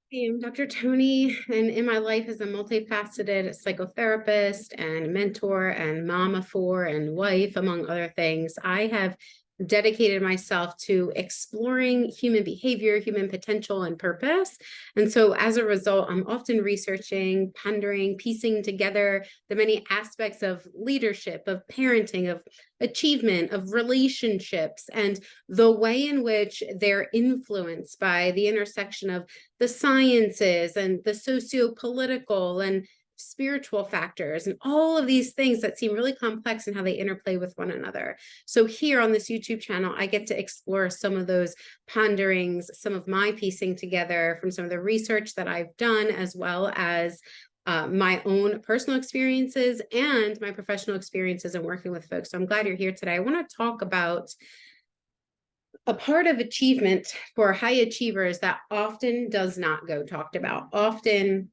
Hey, I'm Dr. Tony, and in my life as a multifaceted psychotherapist and mentor and mama for and wife, among other things, I have dedicated myself to exploring human behavior, human potential, and purpose. And so as a result, I'm often researching, pondering, piecing together the many aspects of leadership, of parenting, of achievement, of relationships, and the way in which they're influenced by the intersection of the sciences and the socio-political and spiritual factors and all of these things that seem really complex and how they interplay with one another. So here on this YouTube channel, I get to explore some of those ponderings, some of my piecing together from some of the research that I've done, as well as my own personal experiences and my professional experiences in working with folks. So I'm glad you're here today. I want to talk about a part of achievement for high achievers that often does not go talked about, often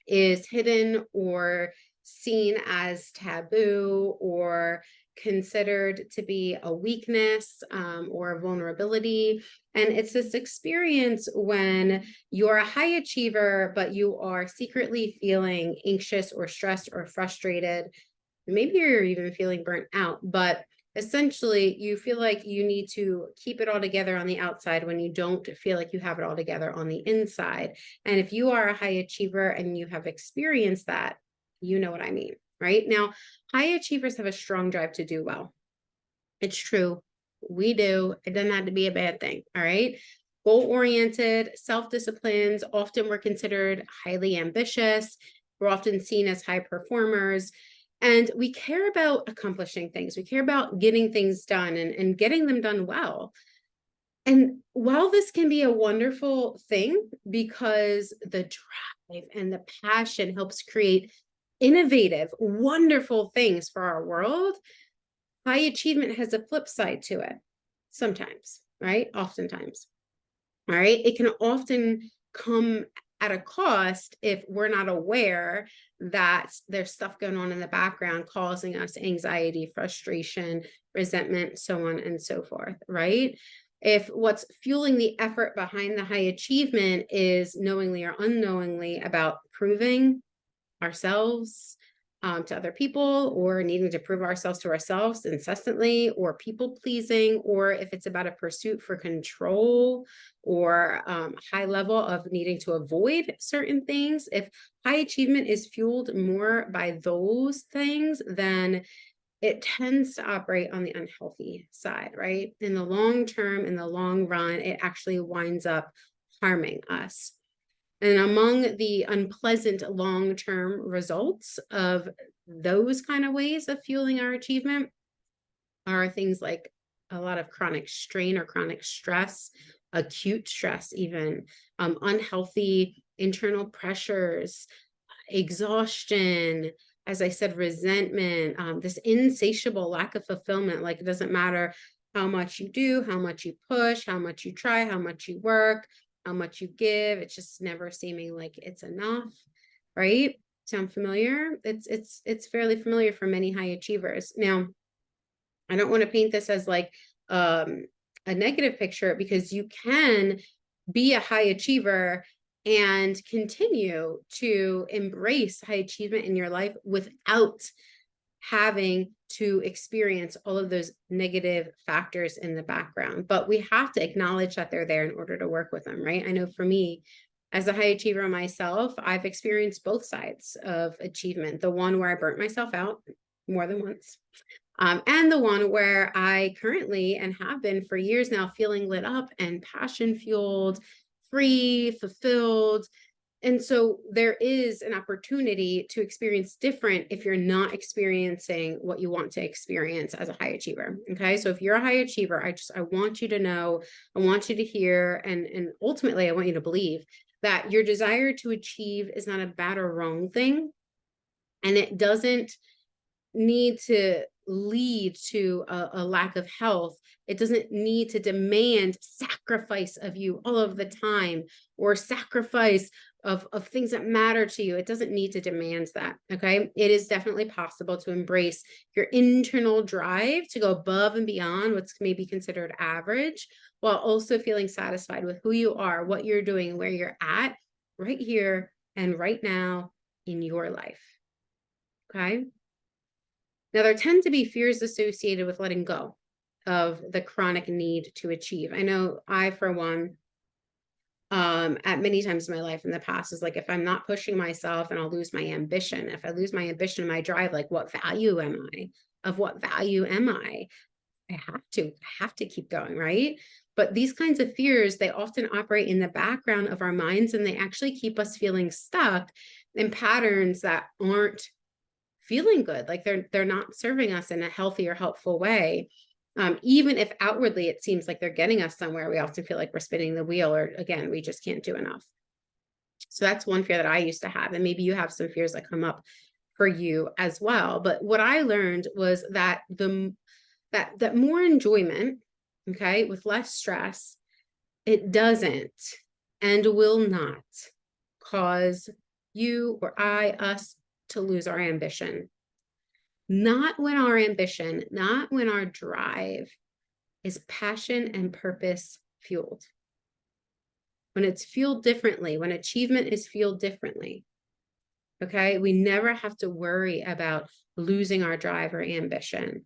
is hidden or seen as taboo or considered to be a weakness or a vulnerability. And it's this experience when you're a high achiever, but you are secretly feeling anxious or stressed or frustrated. Maybe you're even feeling burnt out, but essentially you feel like you need to keep it all together on the outside when you don't feel like you have it all together on the inside. And if you are a high achiever and you have experienced that, you know what I mean, right? Now, high achievers have a strong drive to do well. It's true. We do. It doesn't have to be a bad thing. All right. Goal-oriented, self-disciplines, often we're considered highly ambitious. We're often seen as high performers. And we care about accomplishing things. We care about getting things done and getting them done well. And while this can be a wonderful thing because the drive and the passion helps create innovative, wonderful things for our world, high achievement has a flip side to it sometimes, right? Oftentimes. All right. It can often come at a cost if we're not aware that there's stuff going on in the background causing us anxiety, frustration, resentment, so on and so forth, right? If what's fueling the effort behind the high achievement is knowingly or unknowingly about proving ourselves to other people, or needing to prove ourselves to ourselves incessantly, or people pleasing, or if it's about a pursuit for control or high level of needing to avoid certain things, if high achievement is fueled more by those things, then it tends to operate on the unhealthy side, right? In the long term, in the long run, it actually winds up harming us. And among the unpleasant long-term results of those kind of ways of fueling our achievement are things like a lot of chronic strain or chronic stress, acute stress even, unhealthy internal pressures, exhaustion, as I said, resentment, this insatiable lack of fulfillment. Like, it doesn't matter how much you do, how much you push, how much you try, how much you work, how much you give. It's just never seeming like it's enough, right? Sound familiar? It's fairly familiar for many high achievers. Now, I don't want to paint this as like a negative picture, because you can be a high achiever and continue to embrace high achievement in your life without having to experience all of those negative factors in the background. But we have to acknowledge that they're there in order to work with them, right? I know for me, as a high achiever myself, I've experienced both sides of achievement. The one where I burnt myself out more than once, and the one where I currently and have been for years now feeling lit up and passion fueled, free, fulfilled. And so there is an opportunity to experience different if you're not experiencing what you want to experience as a high achiever. Okay. So if you're a high achiever, I want you to know, I want you to hear, and ultimately I want you to believe that your desire to achieve is not a bad or wrong thing. And it doesn't need to lead to a lack of health. It doesn't need to demand sacrifice of you all of the time, or sacrifice of things that matter to you. It doesn't need to demand that. Okay. It is definitely possible to embrace your internal drive to go above and beyond what's maybe considered average, while also feeling satisfied with who you are, what you're doing, where you're at, right here and right now in your life. Okay. Now, there tend to be fears associated with letting go of the chronic need to achieve. I know I, for one, at many times in my life in the past is like, if I'm not pushing myself, and I'll lose my ambition. If I lose my ambition and my drive, like what value am I? Of what value am I? I have to keep going, right? But these kinds of fears, they often operate in the background of our minds, and they actually keep us feeling stuck in patterns that aren't feeling good. Like they're not serving us in a healthy or helpful way. Even if outwardly it seems like they're getting us somewhere, we often feel like we're spinning the wheel, or again, we just can't do enough. So that's one fear that I used to have. And maybe you have some fears that come up for you as well. But what I learned was that that more enjoyment, okay, with less stress, it doesn't and will not cause you or us to lose our ambition. Not when our ambition, not when our drive is passion and purpose fueled. When it's fueled differently, when achievement is fueled differently, okay, we never have to worry about losing our drive or ambition,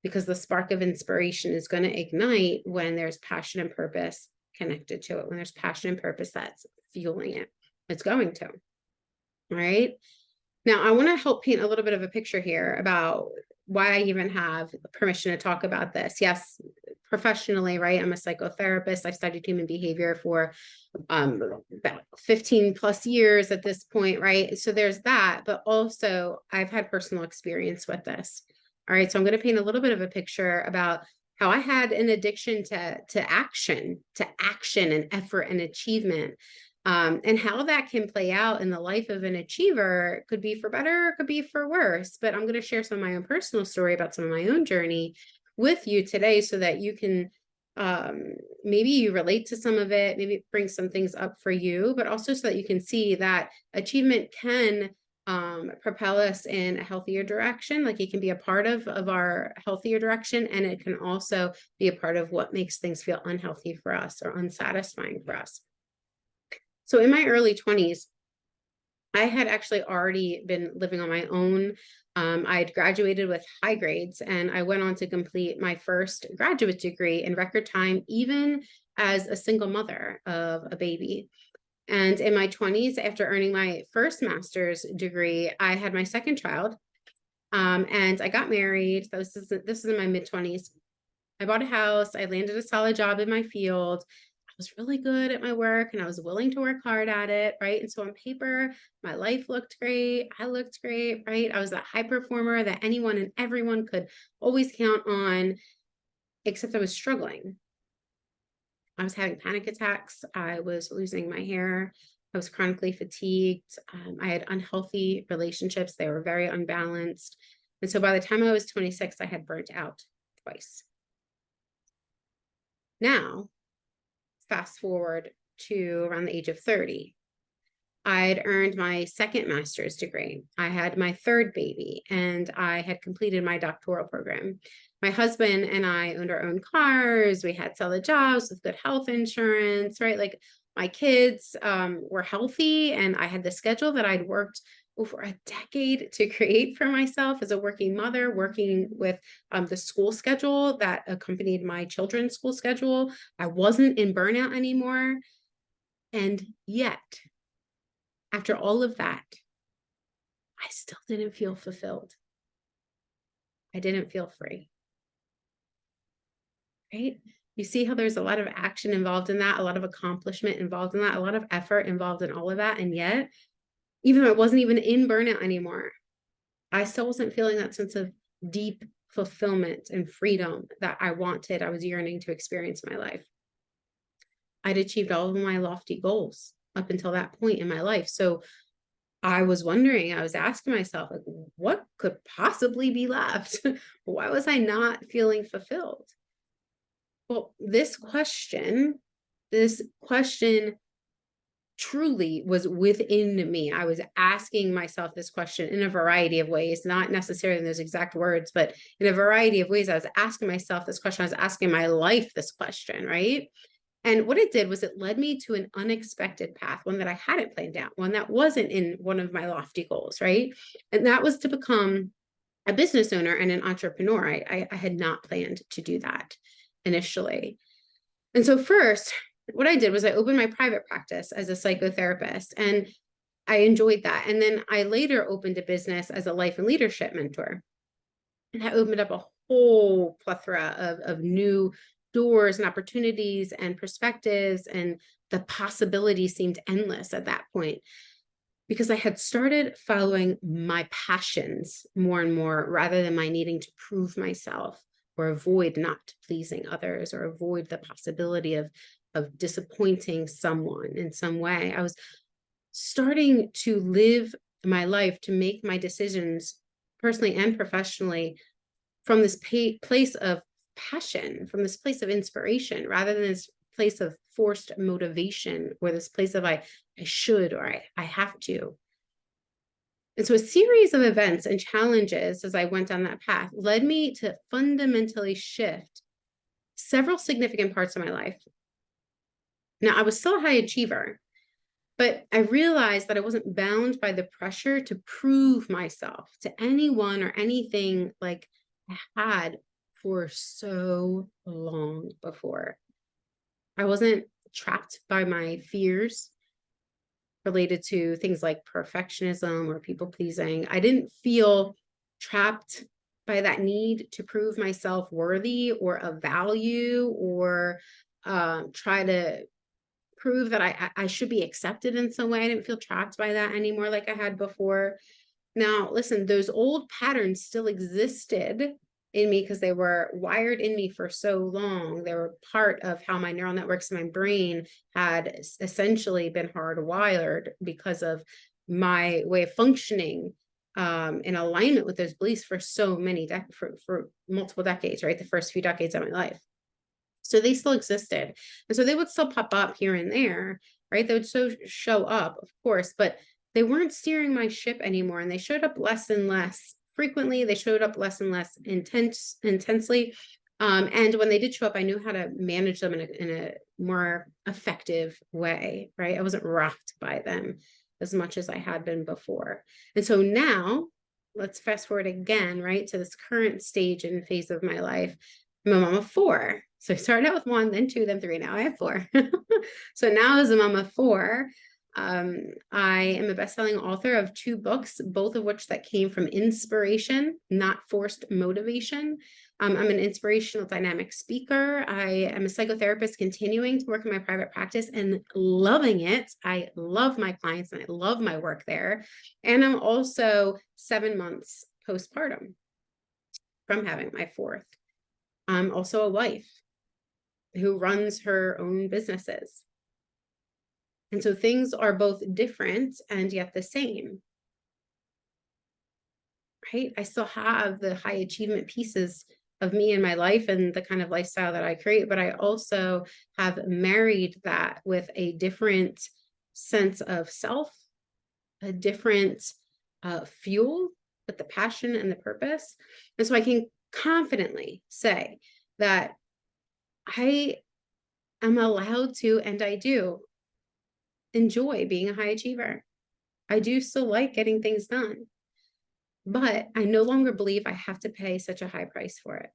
because the spark of inspiration is going to ignite when there's passion and purpose connected to it, when there's passion and purpose that's fueling it. It's going to. All right. Now, I want to help paint a little bit of a picture here about why I even have permission to talk about this. Yes, professionally, right? I'm a psychotherapist. I've studied human behavior for about 15 plus years at this point, right? So there's that, but also I've had personal experience with this. All right, so I'm going to paint a little bit of a picture about how I had an addiction to action and effort and achievement. And how that can play out in the life of an achiever. It could be for better, it could be for worse. But I'm going to share some of my own personal story about some of my own journey with you today, so that you can maybe you relate to some of it, maybe it brings some things up for you, but also so that you can see that achievement can propel us in a healthier direction. Like it can be a part of our healthier direction, and it can also be a part of what makes things feel unhealthy for us or unsatisfying for us. So in my early 20s, I had actually already been living on my own. I had graduated with high grades, and I went on to complete my first graduate degree in record time, even as a single mother of a baby. And in my 20s, after earning my first master's degree, I had my second child, and I got married. This is in my mid-20s. I bought a house. I landed a solid job in my field. I was really good at my work, and I was willing to work hard at it, right? And so on paper, my life looked great. I looked great, right? I was that high performer that anyone and everyone could always count on, except I was struggling. I was having panic attacks. I was losing my hair. I was chronically fatigued. I had unhealthy relationships. They were very unbalanced. And so by the time I was 26, I had burnt out twice. Now, fast forward to around the age of 30. I'd earned my second master's degree. I had my third baby, and I had completed my doctoral program. My husband and I owned our own cars. We had solid jobs with good health insurance, right? Like my kids were healthy, and I had the schedule that I'd worked over a decade to create for myself as a working mother, working with the school schedule that accompanied my children's school schedule. I wasn't in burnout anymore. And yet, after all of that, I still didn't feel fulfilled. I didn't feel free, right? You see how there's a lot of action involved in that, a lot of accomplishment involved in that, a lot of effort involved in all of that. And yet, even though I wasn't even in burnout anymore, I still wasn't feeling that sense of deep fulfillment and freedom that I wanted, I was yearning to experience in my life. I'd achieved all of my lofty goals up until that point in my life. So I was wondering, I was asking myself, like, what could possibly be left? Why was I not feeling fulfilled? Well, this question truly was within me. I was asking myself this question in a variety of ways, not necessarily in those exact words, but in a variety of ways. I was asking myself this question. I was asking my life this question, right? And what it did was it led me to an unexpected path, one that I hadn't planned out, one that wasn't in one of my lofty goals, right? And that was to become a business owner and an entrepreneur. I had not planned to do that initially. And so first, what I did was I opened my private practice as a psychotherapist, and I enjoyed that. And then I later opened a business as a life and leadership mentor. And that opened up a whole plethora of new doors and opportunities and perspectives, and the possibilities seemed endless at that point, because I had started following my passions more and more rather than my needing to prove myself or avoid not pleasing others or avoid the possibility of disappointing someone in some way. I was starting to live my life, to make my decisions personally and professionally from this place of passion, from this place of inspiration, rather than this place of forced motivation, or this place of I should, or I have to. And so a series of events and challenges as I went down that path led me to fundamentally shift several significant parts of my life. Now, I was still a high achiever, but I realized that I wasn't bound by the pressure to prove myself to anyone or anything like I had for so long before. I wasn't trapped by my fears related to things like perfectionism or people pleasing. I didn't feel trapped by that need to prove myself worthy or of value, or try to prove that I should be accepted in some way. I didn't feel trapped by that anymore like I had before. Now, listen, those old patterns still existed in me because they were wired in me for so long. They were part of how my neural networks in my brain had essentially been hardwired because of my way of functioning in alignment with those beliefs for so many for multiple decades, right? The first few decades of my life. So they still existed. And so they would still pop up here and there, right? They would so show up, of course, but they weren't steering my ship anymore. And they showed up less and less frequently. They showed up less and less intensely. And when they did show up, I knew how to manage them in a more effective way, right? I wasn't rocked by them as much as I had been before. And so now, let's fast forward again, right, to this current stage and phase of my life. I'm a mom of four. So I started out with one, then two, then three. Now I have four. So now as a mom of four, I am a best-selling author of 2 books, both of which that came from inspiration, not forced motivation. I'm an inspirational dynamic speaker. I am a psychotherapist continuing to work in my private practice and loving it. I love my clients and I love my work there. And I'm also 7 months postpartum from having my fourth. I'm also a wife who runs her own businesses. And so things are both different and yet the same, right? I still have the high achievement pieces of me in my life and the kind of lifestyle that I create, but I also have married that with a different sense of self, a different fuel, with the passion and the purpose. And so I can confidently say that I am allowed to, and I do enjoy being a high achiever. I do still like getting things done, but I no longer believe I have to pay such a high price for it.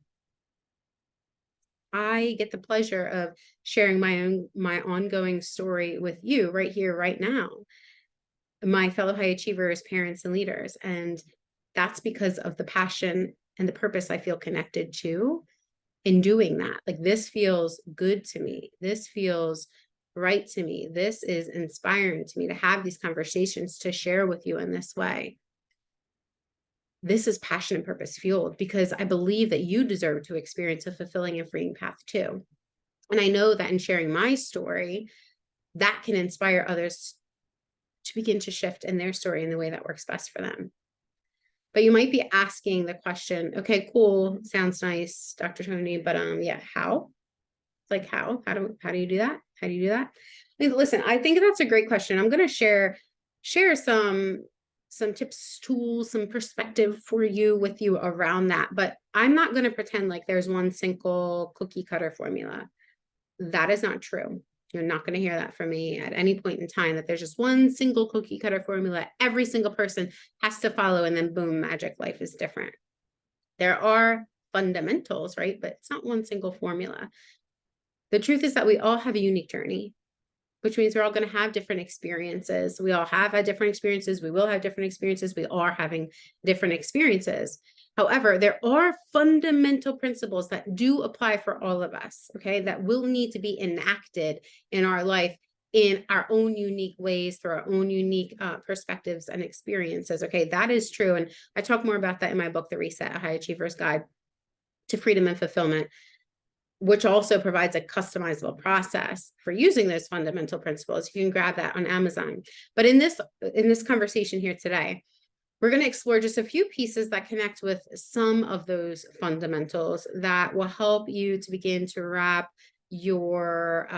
I get the pleasure of sharing my ongoing story with you right here, right now, my fellow high achievers, parents, and leaders. And that's because of the passion and the purpose I feel connected to in doing that. Like, this feels good to me. This feels right to me. This is inspiring to me to have these conversations, to share with you in this way. This is passion and purpose fueled, because I believe that you deserve to experience a fulfilling and freeing path too. And I know that in sharing my story, that can inspire others to begin to shift in their story in the way that works best for them. But you might be asking the question, okay, cool, sounds nice, Dr. Tony, but yeah, how? Like, how do you do that? How do you do that? I mean, listen, I think that's a great question. I'm going to share some tips, tools, some perspective for you with you around that, but I'm not going to pretend like there's one single cookie cutter formula. That is not true. You're not going to hear that from me at any point in time, that there's just one single cookie cutter formula every single person has to follow, and then boom, magic life is different. There are fundamentals, right? But it's not one single formula. The truth is that we all have a unique journey, which means we're all going to have different experiences. We all have had different experiences. We will have different experiences. We are having different experiences. However, there are fundamental principles that do apply for all of us, okay, that will need to be enacted in our life in our own unique ways, through our own unique perspectives and experiences. Okay, that is true. And I talk more about that in my book, The Reset, A High Achiever's Guide to Freedom and Fulfillment, which also provides a customizable process for using those fundamental principles. You can grab that on Amazon. But in this conversation here today, we're going to explore just a few pieces that connect with some of those fundamentals that will help you to begin to wrap your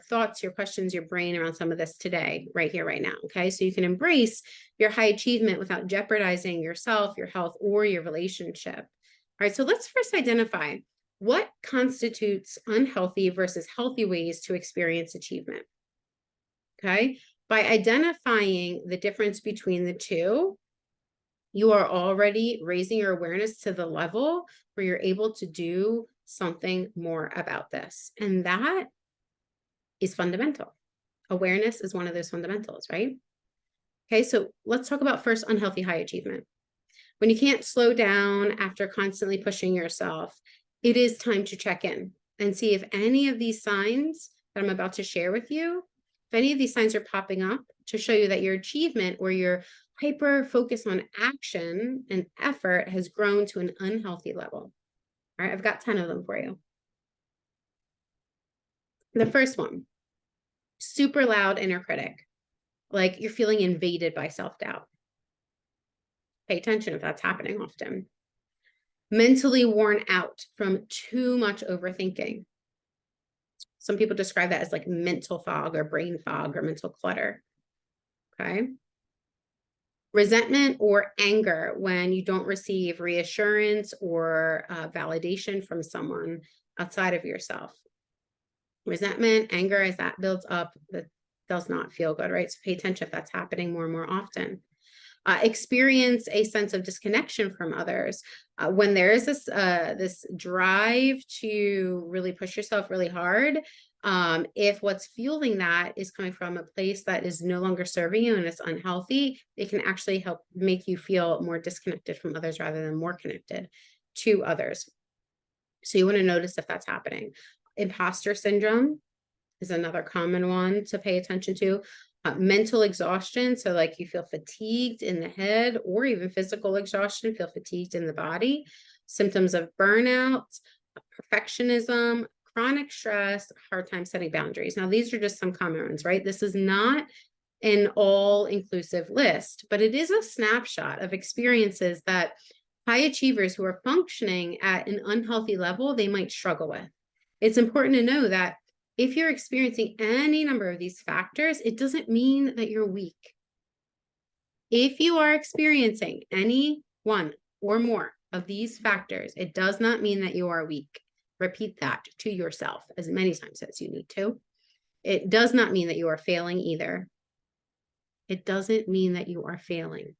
thoughts, your questions, your brain around some of this today, right here, right now. Okay, so you can embrace your high achievement without jeopardizing yourself, your health, or your relationship. All right, so let's first identify what constitutes unhealthy versus healthy ways to experience achievement. Okay, by identifying the difference between the two, you are already raising your awareness to the level where you're able to do something more about this. And that is fundamental. Awareness is one of those fundamentals, right? Okay, so let's talk about first unhealthy high achievement. When you can't slow down after constantly pushing yourself, it is time to check in and see if any of these signs that I'm about to share with you, if any of these signs are popping up to show you that your achievement or your hyper focus on action and effort has grown to an unhealthy level. All right, I've got 10 of them for you. The first one, super loud inner critic, like you're feeling invaded by self-doubt. Pay attention if that's happening often. Mentally worn out from too much overthinking. Some people describe that as like mental fog or brain fog or mental clutter. Okay. Resentment or anger when you don't receive reassurance or validation from someone outside of yourself. Resentment, anger, as that builds up, that does not feel good, right? So pay attention if that's happening more and more often. Experience a sense of disconnection from others. When there is this drive to really push yourself really hard, if what's fueling that is coming from a place that is no longer serving you and it's unhealthy, it can actually help make you feel more disconnected from others rather than more connected to others. So you want to notice if that's happening. Imposter syndrome is another common one to pay attention to. Mental exhaustion, so like you feel fatigued in the head, or even physical exhaustion, feel fatigued in the body. Symptoms of burnout, perfectionism, chronic stress, hard time setting boundaries. Now, these are just some common ones, right? This is not an all-inclusive list, but it is a snapshot of experiences that high achievers who are functioning at an unhealthy level, they might struggle with. It's important to know that if you're experiencing any number of these factors, it doesn't mean that you're weak. If you are experiencing any one or more of these factors, it does not mean that you are weak. Repeat that to yourself as many times as you need to. It does not mean that you are failing either. It doesn't mean that you are failing.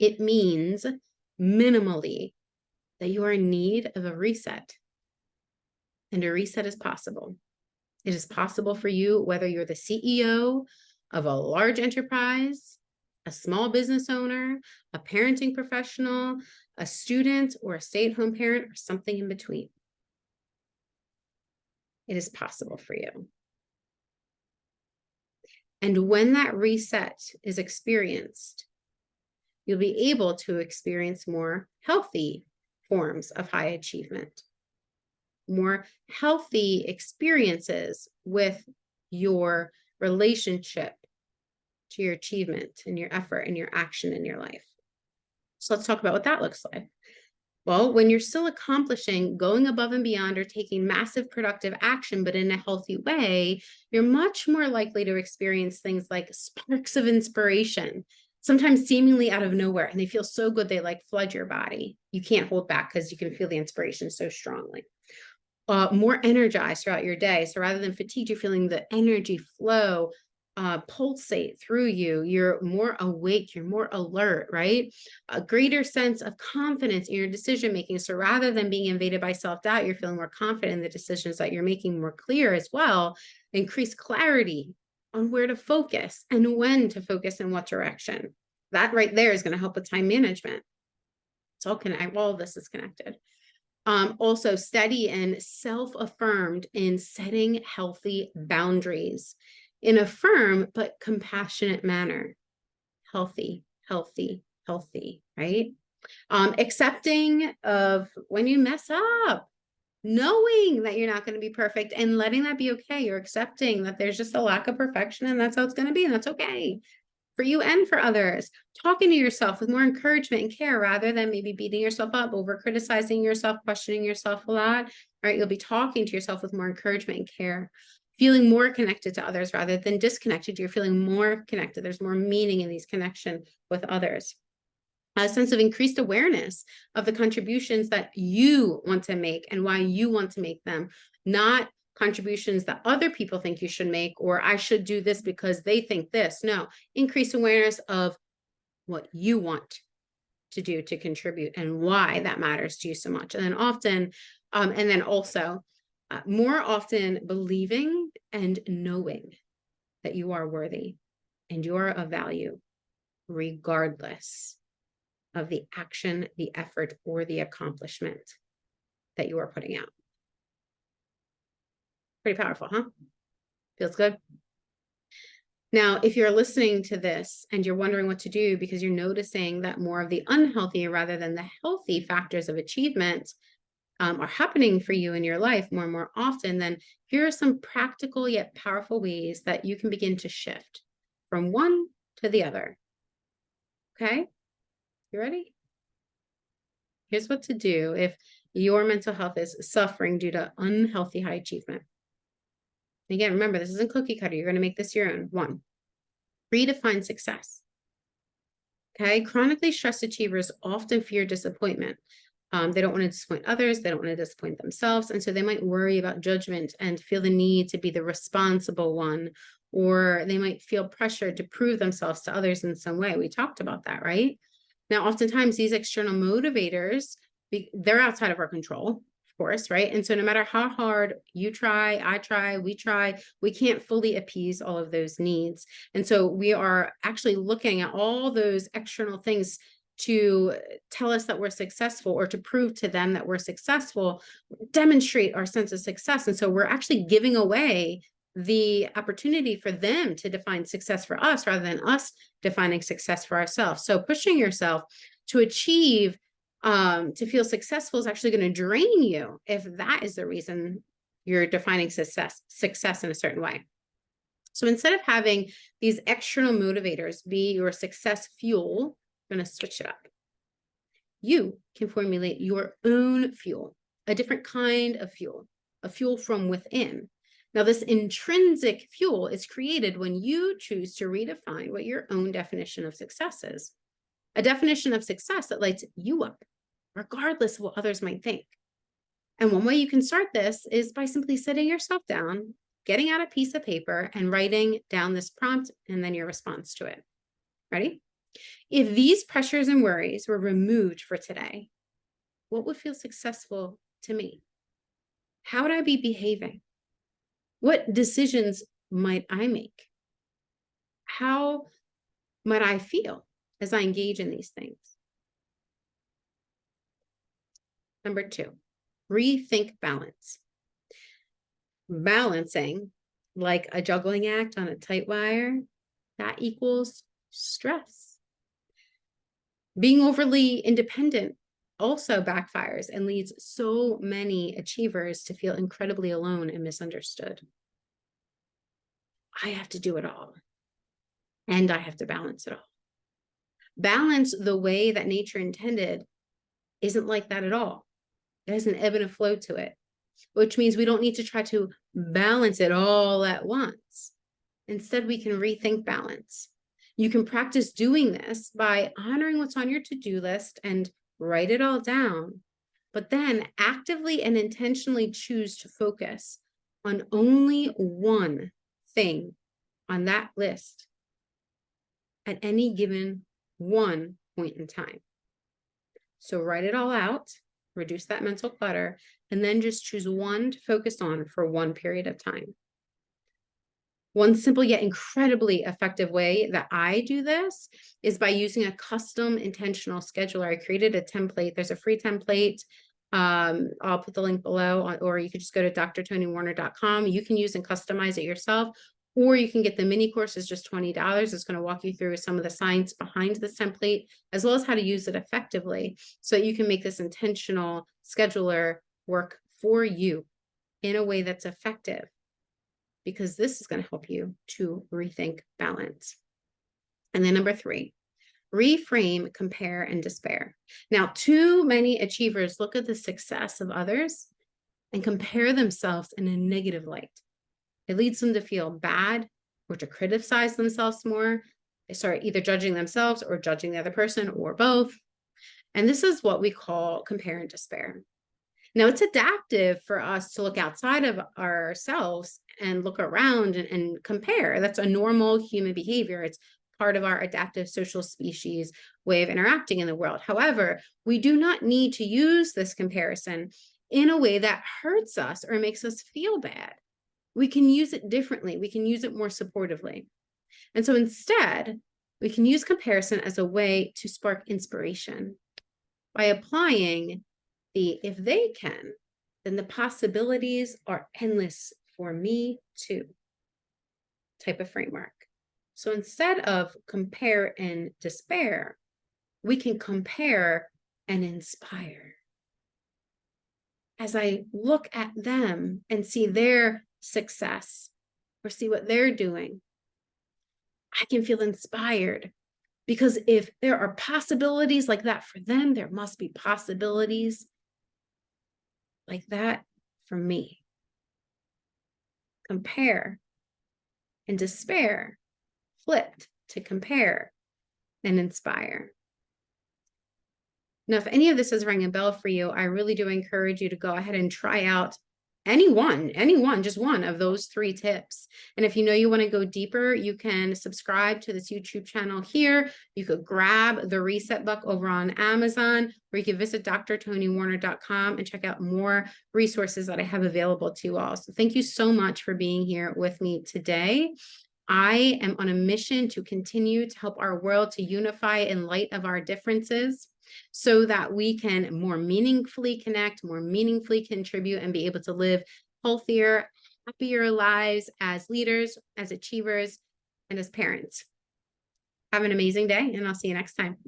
It means minimally that you are in need of a reset. And a reset is possible. It is possible for you, whether you're the CEO of a large enterprise, a small business owner, a parenting professional, a student, or a stay-at-home parent, or something in between. It is possible for you. And when that reset is experienced, you'll be able to experience more healthy forms of high achievement, more healthy experiences with your relationship to your achievement and your effort and your action in your life. So let's talk about what that looks like. Well, when you're still accomplishing, going above and beyond, or taking massive productive action, but in a healthy way, you're much more likely to experience things like sparks of inspiration, sometimes seemingly out of nowhere, and they feel so good they like flood your body. You can't hold back because you can feel the inspiration so strongly. more energized throughout your day. So rather than fatigued, you're feeling the energy flow pulsate through you. You're more awake, you're more alert, right? A greater sense of confidence in your decision making. So rather than being invaded by self-doubt, you're feeling more confident in the decisions that you're making, more clear as well. Increased clarity on where to focus and when to focus in what direction. That right there is going to help with time management. It's all connected. All of this is connected. Also steady and self-affirmed in setting healthy boundaries in a firm but compassionate manner. Healthy, healthy, healthy, right? Accepting of when you mess up, knowing that you're not going to be perfect and letting that be okay. You're accepting that there's just a lack of perfection and that's how it's going to be, and that's okay for you and for others. Talking to yourself with more encouragement and care rather than maybe beating yourself up, over criticizing yourself, questioning yourself a lot, right? You'll be talking to yourself with more encouragement and care, feeling more connected to others rather than disconnected. You're feeling more connected. There's more meaning in these connections with others. A sense of increased awareness of the contributions that you want to make and why you want to make them, not contributions that other people think you should make, or I should do this because they think this. No, increased awareness of what you want to do to contribute and why that matters to you so much. And then often, and then also more often believing and knowing that you are worthy and you are of value, regardless of the action, the effort, or the accomplishment that you are putting out. Pretty powerful, huh? Feels good. Now, if you're listening to this and you're wondering what to do because you're noticing that more of the unhealthy rather than the healthy factors of achievement are happening for you in your life more and more often, then here are some practical yet powerful ways that you can begin to shift from one to the other. Okay? You ready? Here's what to do if your mental health is suffering due to unhealthy high achievement. Again, remember, this isn't cookie cutter. You're going to make this your own. 1, redefine success. Okay, chronically stressed achievers often fear disappointment. They don't want to disappoint others. They don't want to disappoint themselves. And so they might worry about judgment and feel the need to be the responsible one, or they might feel pressured to prove themselves to others in some way. We talked about that, right? Now, oftentimes these external motivators, they're outside of our control, of course, right? And so no matter how hard you try, I try, we can't fully appease all of those needs. And so we are actually looking at all those external things to tell us that we're successful or to prove to them that we're successful, demonstrate our sense of success. And so we're actually giving away the opportunity for them to define success for us rather than us defining success for ourselves. So pushing yourself to achieve, to feel successful is actually going to drain you if that is the reason you're defining success in a certain way. So instead of having these external motivators be your success fuel, I'm going to switch it up. You can formulate your own fuel, a different kind of fuel, a fuel from within. Now, this intrinsic fuel is created when you choose to redefine what your own definition of success is. A definition of success that lights you up, regardless of what others might think. And one way you can start this is by simply sitting yourself down, getting out a piece of paper and writing down this prompt and then your response to it. Ready? If these pressures and worries were removed for today, what would feel successful to me? How would I be behaving? What decisions might I make? How might I feel as I engage in these things? Number 2, rethink balance. Balancing, like a juggling act on a tight wire, that equals stress. Being overly independent also backfires and leads so many achievers to feel incredibly alone and misunderstood. I have to do it all, and I have to balance it all. Balance the way that nature intended isn't like that at all. It has an ebb and a flow to it, which means we don't need to try to balance it all at once. Instead, we can rethink balance. You can practice doing this by honoring what's on your to-do list and write it all down, but then actively and intentionally choose to focus on only one thing on that list at any given one point in time. So write it all out, reduce that mental clutter, and then just choose one to focus on for one period of time. One simple yet incredibly effective way that I do this is by using a custom intentional scheduler. I created a template. There's a free template. I'll put the link below, or you could just go to drtonywarner.com. You can use and customize it yourself, or you can get the mini course. It's just $20. It's going to walk you through some of the science behind this template, as well as how to use it effectively, so that you can make this intentional scheduler work for you in a way that's effective, because this is going to help you to rethink balance. And then number 3, reframe, compare, and despair. Now, too many achievers look at the success of others and compare themselves in a negative light. It leads them to feel bad or to criticize themselves more. They start either judging themselves or judging the other person, or both. And this is what we call compare and despair. Now, it's adaptive for us to look outside of ourselves and look around and compare. That's a normal human behavior. It's part of our adaptive social species way of interacting in the world. However, we do not need to use this comparison in a way that hurts us or makes us feel bad. We can use it differently. We can use it more supportively. And so instead, we can use comparison as a way to spark inspiration by applying if they can, then the possibilities are endless for me too type of framework. So instead of compare and despair, we can compare and inspire. As I look at them and see their success or see what they're doing, I can feel inspired, because if there are possibilities like that for them, there must be possibilities like that for me. Compare and despair flipped to compare and inspire. Now, if any of this is ringing a bell for you, I really do encourage you to go ahead and try out just one of those 3 tips. And if you know you want to go deeper, you can subscribe to this YouTube channel here. You could grab the Reset book over on Amazon, or you can visit drtonywarner.com and check out more resources that I have available to you all. So thank you so much for being here with me today. I am on a mission to continue to help our world to unify in light of our differences, so that we can more meaningfully connect, more meaningfully contribute, and be able to live healthier, happier lives as leaders, as achievers, and as parents. Have an amazing day, and I'll see you next time.